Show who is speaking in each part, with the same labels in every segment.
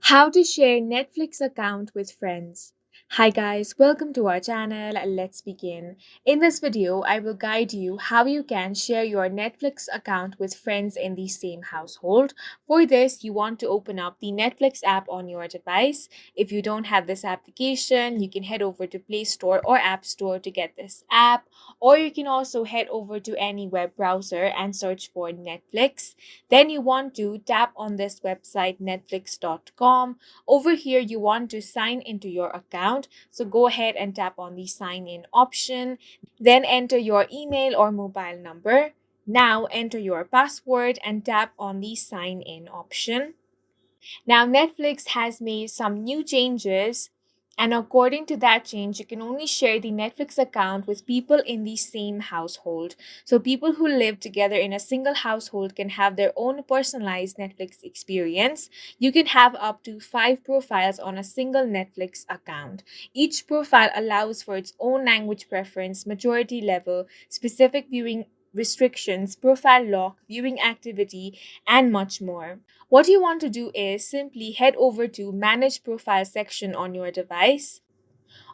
Speaker 1: How to share Netflix account with friends. Hi guys, welcome to our channel. Let's begin. In this video, I will guide you how you can share your Netflix account with friends in the same household. For this, you want to open up the Netflix app on your device. If you don't have this application, you can head over to Play Store or App Store to get this app, or you can also head over to any web browser and search for Netflix. Then you want to tap on this website netflix.com. Over here, you want to sign into your account. So go ahead and tap on the sign in option. Then enter your email or mobile number. Now enter your password and tap on the sign in option. Now, Netflix has made some new changes, and according to that change, you can only share the Netflix account with people in the same household. So, people who live together in a single household can have their own personalized Netflix experience. You can have up to 5 profiles on a single Netflix account. Each profile allows for its own language preference, majority level, specific viewing restrictions, profile lock, viewing activity, and much more. What you want to do is simply head over to Manage Profile section on your device.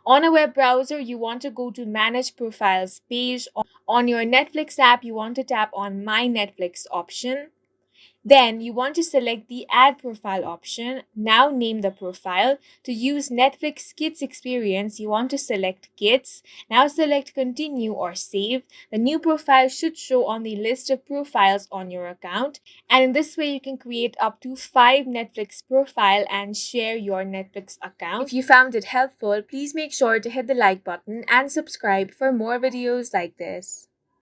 Speaker 1: On a web browser, you want to go to Manage Profiles page. On your Netflix app, you want to tap on My Netflix option. Then you want to select the Add Profile option. Now name the profile. To use Netflix Kids Experience, you want to select Kids. Now select Continue or Save. The new profile should show on the list of profiles on your account. And in this way, you can create up to 5 Netflix profile and share your Netflix account. If you found it helpful, please make sure to hit the like button and subscribe for more videos like this.